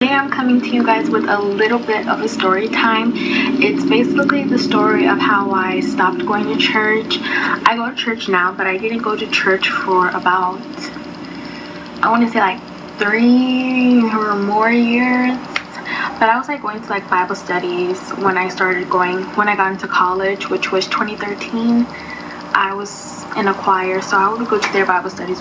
Today I'm coming to you guys with a little bit of a story time. It's basically the story of how I stopped going to church. I go to church now, but I didn't go to church for about, I want to say like 3 or more years. But I was like going to like Bible studies when I got into college, which was 2013. I was in a choir, so I would go to their Bible studies,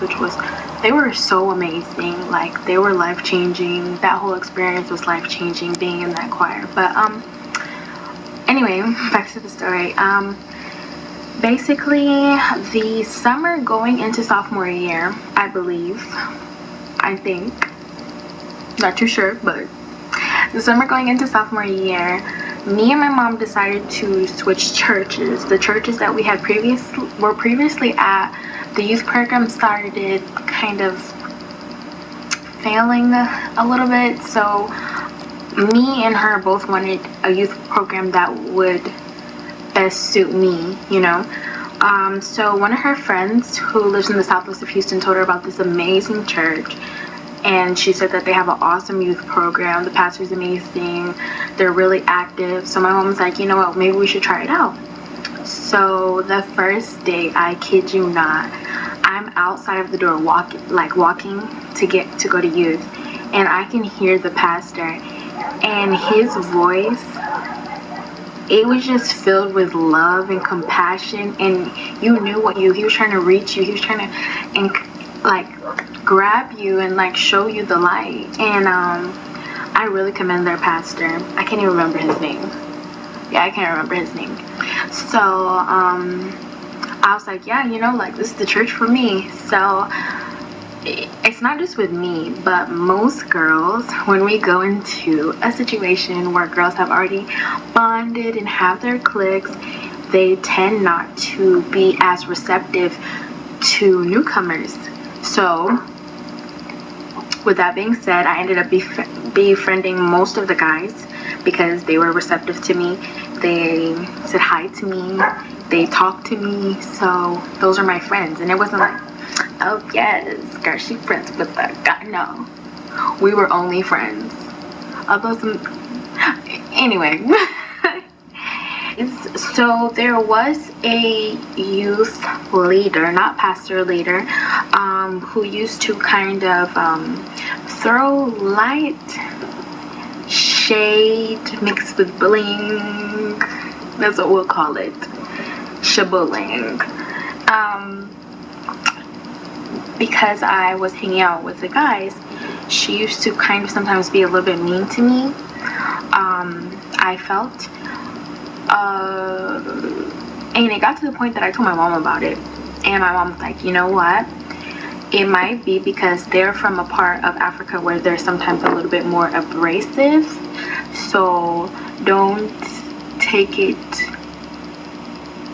they were so amazing. Like, they were life-changing. That whole experience was life-changing, being in that choir. But anyway, back to the story. Basically, the summer going into sophomore year, I think, not too sure, but the summer going into sophomore year, me and my mom decided to switch churches. The churches that we had previously at, the youth program started kind of failing a little bit. So me and her both wanted a youth program that would best suit me, you know. So one of her friends who lives in the southwest of Houston told her about this amazing church. And she said that they have an awesome youth program. The pastor's amazing. They're really active. So my mom was like, you know what, maybe we should try it out. So the first day, I kid you not, I'm outside of the door walking to go to youth. And I can hear the pastor. And his voice, it was just filled with love and compassion. And you knew he was trying to reach you. He was trying to, grab you and show you the light. And I really commend their pastor. I can't even remember his name. I can't remember his name. So I was like, yeah, this is the church for me. So it's not just with me, but most girls, when we go into a situation where girls have already bonded and have their cliques, they tend not to be as receptive to newcomers. So with that being said, I ended up befriending most of the guys because they were receptive to me. They said hi to me. They talked to me. So those are my friends. And it wasn't like, oh yes, girl, she friends with the guy. No, we were only friends. Anyway. So there was a youth leader, not pastor, leader, who used to kind of throw light shade mixed with bullying. That's what we'll call it, shabullying. Because I was hanging out with the guys, she used to kind of sometimes be a little bit mean to me. I felt. And it got to the point that I told my mom about it. And my mom was like, you know what? It might be because they're from a part of Africa where they're sometimes a little bit more abrasive. So don't take it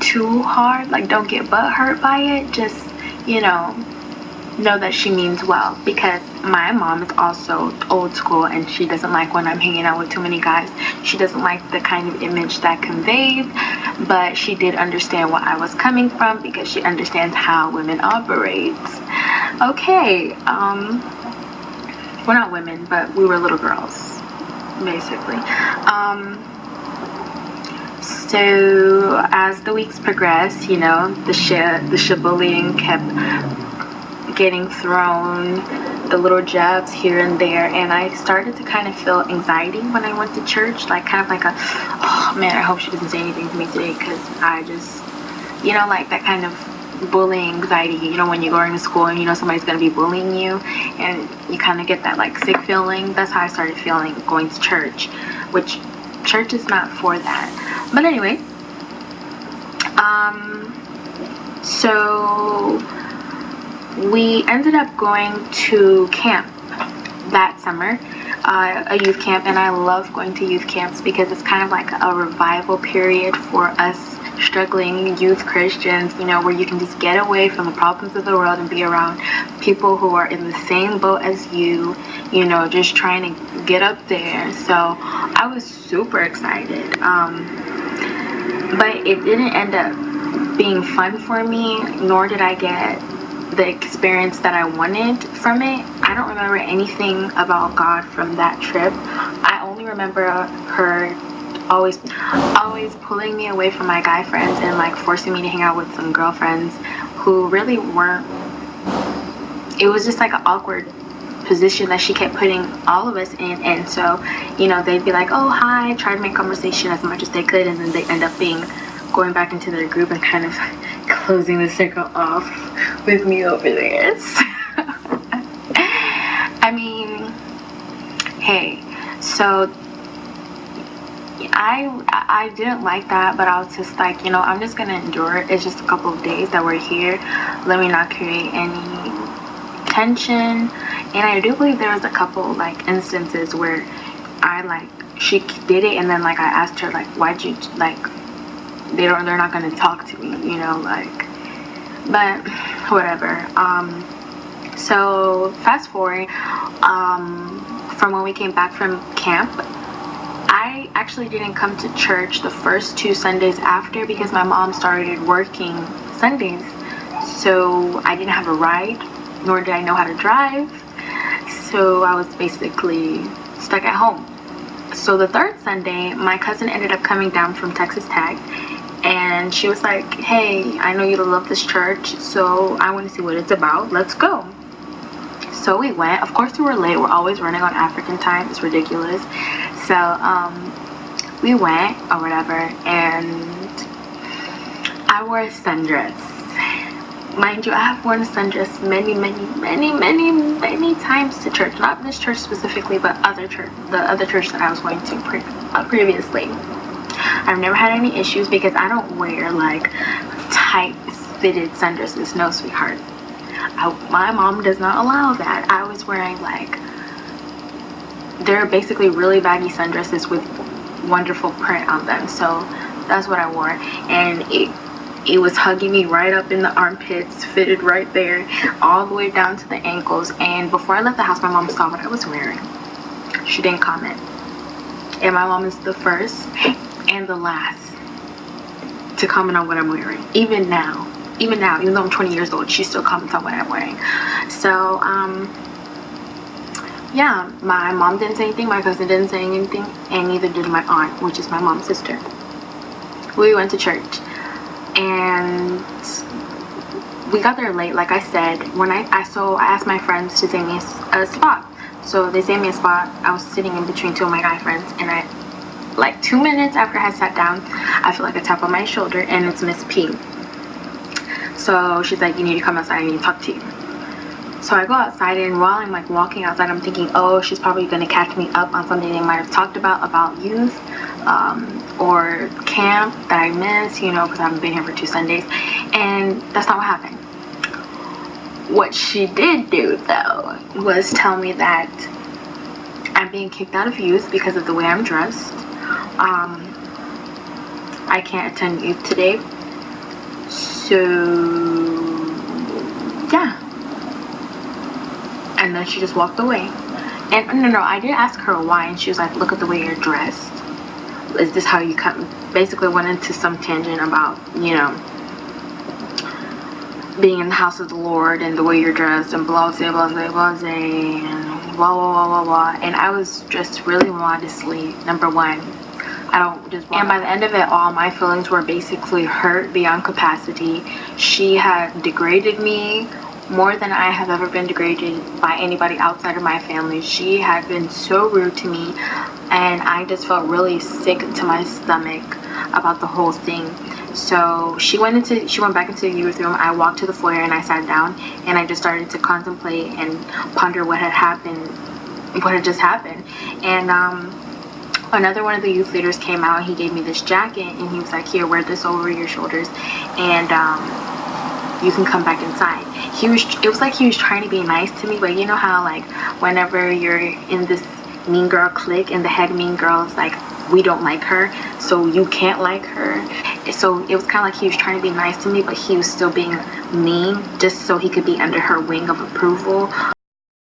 too hard. Don't get butthurt by it. Just, know that she means well, because my mom is also old school and she doesn't like when I'm hanging out with too many guys. She doesn't like the kind of image that conveys, but she did understand where I was coming from because she understands how women operate. Okay, we're not women, but we were little girls, basically. So as the weeks progressed, the shibullying kept getting thrown, the little jabs here and there, and I started to kind of feel anxiety when I went to church, oh man, I hope she doesn't say anything to me today, because I just, that kind of bullying anxiety, when you're going to school and somebody's going to be bullying you, and you kind of get that sick feeling. That's how I started feeling going to church, which church is not for that. But anyway, so we ended up going to camp that summer, a youth camp, and I love going to youth camps because it's kind of like a revival period for us struggling youth Christians, where you can just get away from the problems of the world and be around people who are in the same boat as you, just trying to get up there. So I was super excited, but it didn't end up being fun for me, nor did I get the experience that I wanted from it. I don't remember anything about God from that trip. I only remember her always pulling me away from my guy friends and like forcing me to hang out with some girlfriends who really weren't. It was just like an awkward position that she kept putting all of us in, and so, you know, they'd be like, oh hi, try to make conversation as much as they could, and then they end up being going back into their group and kind of closing the circle off with me over there. I mean, hey, so I didn't like that, but I was just like, you know, I'm just gonna endure it. It's just a couple of days that we're here. Let me not create any tension. And I do believe there was a couple like instances where she did it, and then like I asked her like, why'd you, like, they're not gonna talk to me, you know, like, but whatever. So fast forward, from when we came back from camp, I actually didn't come to church the first 2 Sundays after because my mom started working Sundays. So I didn't have a ride, nor did I know how to drive. So I was basically stuck at home. So the 3rd Sunday, my cousin ended up coming down from Texas Tech, and she was like, hey, I know you love this church, so I want to see what it's about. Let's go. So we went. Of course we were late. We're always running on African time. It's ridiculous. So we went or whatever, and I wore a sundress. Mind you, I have worn a sundress many times to church. Not this church specifically, but the other church that I was going to previously. I've never had any issues because I don't wear like tight fitted sundresses. No, sweetheart. My mom does not allow that. I was wearing like, they're basically really baggy sundresses with wonderful print on them. So that's what I wore, and it was hugging me right up in the armpits, fitted right there, all the way down to the ankles. And before I left the house, my mom saw what I was wearing. She didn't comment. And my mom is the first and the last to comment on what I'm wearing. Even now, even though I'm 20 years old, she still comments on what I'm wearing. So, yeah, my mom didn't say anything, my cousin didn't say anything, and neither did my aunt, which is my mom's sister. We went to church, and we got there late, like I said. When I asked my friends to save me a spot. So they saved me a spot. I was sitting in between 2 of my guy friends, and like 2 minutes after I had sat down, I feel like a tap on my shoulder, and it's Miss P. So she's like, you need to come outside, I need to talk to you. So I go outside, and while I'm like walking outside, I'm thinking, oh, she's probably gonna catch me up on something they might have talked about youth, or camp that I missed, you know, because I haven't been here for 2 Sundays. And that's not what happened. What she did do, though, was tell me that I'm being kicked out of youth because of the way I'm dressed. I can't attend youth today. So, yeah. And then she just walked away. And no, I did ask her why, and she was like, look at the way you're dressed. Is this how you come? Basically went into some tangent about, you know, being in the house of the Lord and the way you're dressed and blah, blah, blah, blah, blah, and blah, blah, blah, blah, blah. And I was dressed really modestly, number one. I don't just, and by the end of it all, my feelings were basically hurt beyond capacity. She had degraded me more than I have ever been degraded by anybody outside of my family. She had been so rude to me, and I just felt really sick to my stomach about the whole thing. So she went back into the youth room. I walked to the foyer and I sat down, and I just started to contemplate and ponder what had just happened. And another one of the youth leaders came out. He gave me this jacket, and he was like, here, wear this over your shoulders, and you can come back inside. It was like he was trying to be nice to me, but you know how like whenever you're in this mean girl clique and the head mean girl is like, we don't like her, so you can't like her. So it was kind of like he was trying to be nice to me, but he was still being mean just so he could be under her wing of approval.